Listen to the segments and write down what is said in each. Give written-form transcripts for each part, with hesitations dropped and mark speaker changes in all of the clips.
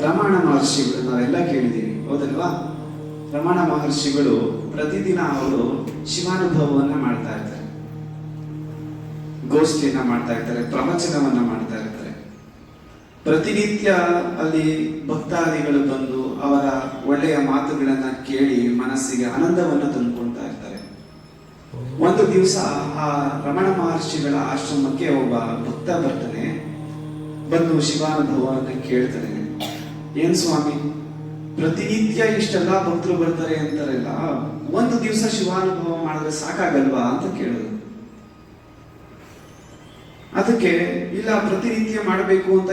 Speaker 1: ರಮಣ ಮಹರ್ಷಿಗಳು ನಾವೆಲ್ಲ ಕೇಳಿದ್ದೀವಿ, ಹೌದಲ್ವಾ? ರಮಣ ಮಹರ್ಷಿಗಳು ಪ್ರತಿದಿನ ಅವರು ಶಿವಾನುಭವವನ್ನ ಮಾಡ್ತಾ ಇರ್ತಾರೆ, ಗೋಷ್ಠಿಯನ್ನ ಮಾಡ್ತಾ ಇರ್ತಾರೆ, ಪ್ರವಚನವನ್ನ ಮಾಡ್ತಾ ಇರ್ತಾರೆ. ಪ್ರತಿನಿತ್ಯ ಅಲ್ಲಿ ಭಕ್ತಾದಿಗಳು ಬಂದು ಅವರ ಒಳ್ಳೆಯ ಮಾತುಗಳನ್ನ ಕೇಳಿ ಮನಸ್ಸಿಗೆ ಆನಂದವನ್ನು ತಂದುಕೊಳ್ತಾ ಇರ್ತಾರೆ. ಒಂದು ದಿವಸ ಆ ರಮಣ ಮಹರ್ಷಿಗಳ ಆಶ್ರಮಕ್ಕೆ ಒಬ್ಬ ಭಕ್ತ ಬರ್ತಾನೆ. ಬಂದು ಶಿವಾನುಭವವನ್ನು ಕೇಳ್ತಾನೆ. ಏನ್ ಸ್ವಾಮಿ, ಪ್ರತಿನಿತ್ಯ ಇಷ್ಟೆಲ್ಲ ಭಕ್ತರು ಬರ್ತಾರೆ ಅಂತಾರಲ್ಲ, ಒಂದು ದಿವಸ ಶಿವಾನುಭವ ಮಾಡಿದ್ರೆ ಸಾಕಾಗಲ್ವಾ ಅಂತ ಕೇಳಿದ್ರು. ಅದಕ್ಕೆ ಇಲ್ಲ, ಪ್ರತಿನಿತ್ಯ ಮಾಡಬೇಕು ಅಂತ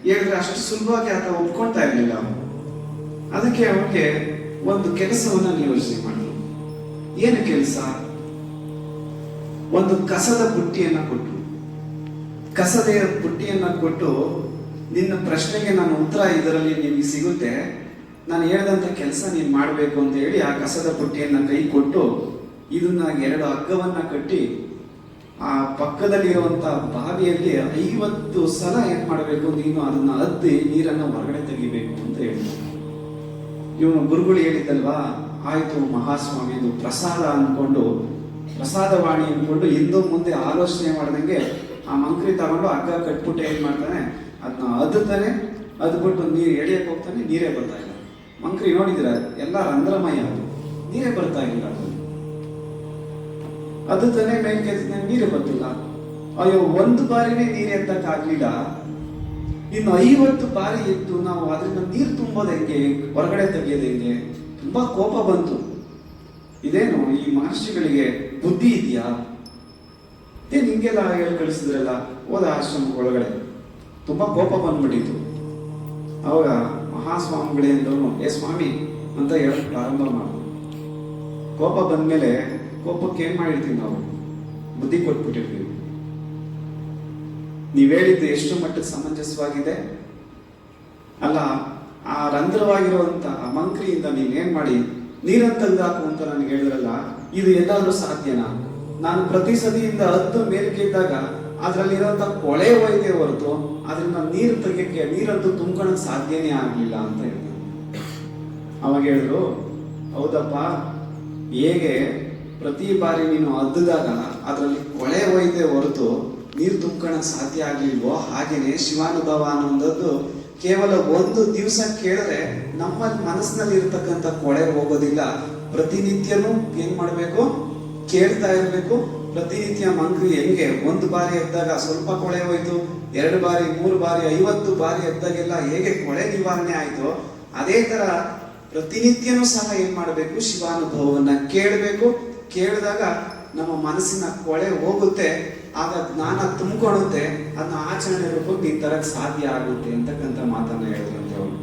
Speaker 1: ಹೇಳಿದ್ರೆ ಅಷ್ಟು ಸುಲಭವಾಗಿ ಆತ ಒಪ್ಕೊಳ್ತಾ ಇರ್ಲಿಲ್ಲ. ಅದಕ್ಕೆ ಅವನಿಗೆ ಒಂದು ಕೆಲಸವನ್ನ ನಿಯೋಜನೆ ಮಾಡಿದ್ರು. ಏನು ಕೆಲಸ? ಒಂದು ಕಸದ ಬುಟ್ಟಿಯನ್ನ ಕೊಟ್ಟು, ಕಸದ ಬುಟ್ಟಿಯನ್ನ ಕೊಟ್ಟು, ನಿನ್ನ ಪ್ರಶ್ನೆಗೆ ನನ್ನ ಉತ್ತರ ಇದರಲ್ಲಿ ನಿಮಗೆ ಸಿಗುತ್ತೆ, ನಾನು ಹೇಳಿದಂತ ಕೆಲಸ ನೀನು ಮಾಡಬೇಕು ಅಂತ ಹೇಳಿ ಆ ಕಸದ ಬುಟ್ಟಿಯನ್ನ ಕೈ ಕೊಟ್ಟು, ಇದನ್ನ 2 ಹಗ್ಗವನ್ನ ಕಟ್ಟಿ ಆ ಪಕ್ಕದಲ್ಲಿರುವಂತ ಬಾವಿಯಲ್ಲಿ 50 ಸಲ ಏನ್ ಮಾಡಬೇಕು, ನೀನು ಅದನ್ನ ಅದ್ದಿ ನೀರನ್ನ ಹೊರಗಡೆ ತೆಗಿಬೇಕು ಅಂತ ಹೇಳಿದ್ರು. ಇವನು ಗುರುಗಳು ಹೇಳಿದ್ದಲ್ವಾ, ಆಯ್ತು ಮಹಾಸ್ವಾಮಿ, ಇದು ಪ್ರಸಾದ ಅನ್ಕೊಂಡು, ಪ್ರಸಾದವಾಣಿ ಅನ್ಕೊಂಡು ಹಿಂದೂ ಮುಂದೆ ಆಲೋಚನೆ ಮಾಡ್ದಂಗೆ ಆ ಮಂಕ್ರಿ ತಗೊಂಡು ಹಗ್ಗ ಕಟ್ಬಿಟ್ಟು ಏನ್ ಮಾಡ್ತಾನೆ, ಅದನ್ನ ಅದ್ತಾನೆ, ಅದ್ಬಿಟ್ಟು ನೀರು ಎಳಿಯಕ್ಕೆ ಹೋಗ್ತಾನೆ, ನೀರೇ ಬರ್ತಾ ಇಲ್ಲ. ಮಂಕ್ರಿ ನೋಡಿದಿರ, ಎಲ್ಲ ರಂಧ್ರಮಯ, ಅದು ನೀರೇ ಬರ್ತಾ ಇಲ್ಲ. ಅದು ತಾನೇ ಮೇಲ್ಕೆ ನೀರೇ ಬರ್ತಿಲ್ಲ. ಅಯ್ಯೋ, ಒಂದು ಬಾರಿನೇ ನೀರು ಎತ್ತಕ್ಕಾಗ್ಲಿಲ್ಲ, ಇನ್ನು 50 ಬಾರಿ ಎತ್ತು ನಾವು ಅದರಿಂದ ನೀರು ತುಂಬೋದು ಹೆಂಗೆ, ಹೊರಗಡೆ ತೆಗಿಯೋದು ಹೆಂಗೆ? ತುಂಬಾ ಕೋಪ ಬಂತು. ಇದೇನು ಈ ಮಹರ್ಷಿಗಳಿಗೆ ಬುದ್ಧಿ ಇದೆಯಾ? ಏನ್ ಹಿಂಗೆಲ್ಲ ಹೇಳಿ ಕಳಿಸಿದ್ರಲ್ಲ? ಹೋದ ಆಶ್ರಮ ಒಳಗಡೆ ತುಂಬಾ ಕೋಪ ಬಂದ್ಬಿಟ್ಟಿತ್ತು. ಅವಾಗ ಮಹಾಸ್ವಾಮಿಗಳೇ ಅಂದವನು, ಏ ಸ್ವಾಮಿ ಅಂತ ಹೇಳಕ್ ಪ್ರಾರಂಭ ಮಾಡಿದ್ರು. ಕೋಪ ಬಂದ್ಮೇಲೆ ಕೋಪಕ್ಕೆ ಏನ್ ಮಾಡಿರ್ತೀವಿ ನಾವು? ಬುದ್ಧಿ ಕೊಟ್ಬಿಟ್ಟಿರ್ತೀವಿ. ನೀವ್ ಹೇಳಿದ್ದು ಎಷ್ಟು ಮಟ್ಟಕ್ಕೆ ಸಮಂಜಸವಾಗಿದೆ ಅಲ್ಲ? ಆ ರಂಧ್ರವಾಗಿರುವಂತ ಮಂಕ್ರಿಯಿಂದ ನೀನೇನ್ ಮಾಡಿ ನೀರನ್ನು ತೆಗೆದಾಕು ಅಂತ ನನಗೆ ಹೇಳಿದ್ರಲ್ಲ, ಇದು ಎಲ್ಲಾದ್ರೂ ಸಾಧ್ಯನಾ? ನಾನು ಪ್ರತಿ ಸದಿಯಿಂದ 10 ಮೇಲ್ಕೆ ಇದ್ದಾಗ ಅದ್ರಲ್ಲಿರುವಂತ ಕೊಳೆ ಹೋಯ್ದೆ ಹೊರತು ಅದರಿಂದ ನೀರು ತೆಗಿಯಕ್ಕೆ, ನೀರಂತೂ ತುಂಬ್ಕೊಳಕ್ ಸಾಧ್ಯನೇ ಆಗ್ಲಿಲ್ಲ ಅಂತ ಹೇಳಿದ್ರು. ಅವಾಗ ಹೇಳಿದ್ರು, ಹೌದಪ್ಪ, ಹೇಗೆ ಪ್ರತಿ ಬಾರಿ ನೀನು ಅದ್ದಾಗ ಅದರಲ್ಲಿ ಕೊಳೆ ಹೋಯ್ದೆ ಹೊರತು ನೀರು ತುಂಬ್ಕೊಳಕ್ ಸಾಧ್ಯ ಆಗ್ಲಿಲ್ವೋ, ಹಾಗೇನೆ ಶಿವಾನುಭವ ಅನ್ನೋದು ಕೇವಲ ಒಂದು ದಿವಸ ಕೇಳಿದ್ರೆ ನಮ್ಮ ಮನಸ್ಸಿನಲ್ಲಿ ಇರ್ತಕ್ಕಂಥ ಕೊಳೆ ಹೋಗೋದಿಲ್ಲ. ಪ್ರತಿನಿತ್ಯನೂ ಏನ್ ಮಾಡ್ಬೇಕು? ಕೇಳ್ತಾ ಇರ್ಬೇಕು. ಪ್ರತಿನಿತ್ಯ ಮಂಕ್ರಿ ಹೆಂಗೆ ಒಂದು ಬಾರಿ ಎದ್ದಾಗ ಸ್ವಲ್ಪ ಕೊಳೆ ಹೋಯ್ತು, 2 ಬಾರಿ 3 ಬಾರಿ 50 ಬಾರಿ ಎದ್ದಾಗೆಲ್ಲ ಹೇಗೆ ಕೊಳೆ ನಿವಾರಣೆ ಆಯ್ತು, ಅದೇ ತರ ಪ್ರತಿನಿತ್ಯನೂ ಸಹ ಏನ್ ಮಾಡ್ಬೇಕು? ಶಿವಾನುಭವವನ್ನ ಕೇಳಬೇಕು. ಕೇಳಿದಾಗ ನಮ್ಮ ಮನಸ್ಸಿನ ಕೊಳೆ ಹೋಗುತ್ತೆ, ಆಗ ಜ್ಞಾನ ತುಂಬಿಕೊಳ್ಳುತ್ತೆ, ಅದನ್ನ ಆಚರಣೆ ರೂಪಕ್ಕೆ ಈ ತರಕ್ ಸಾಧ್ಯ ಆಗುತ್ತೆ ಅಂತಕ್ಕಂಥ ಮಾತನ್ನ ಹೇಳಿದ್ರಂತೆ ಅವರು.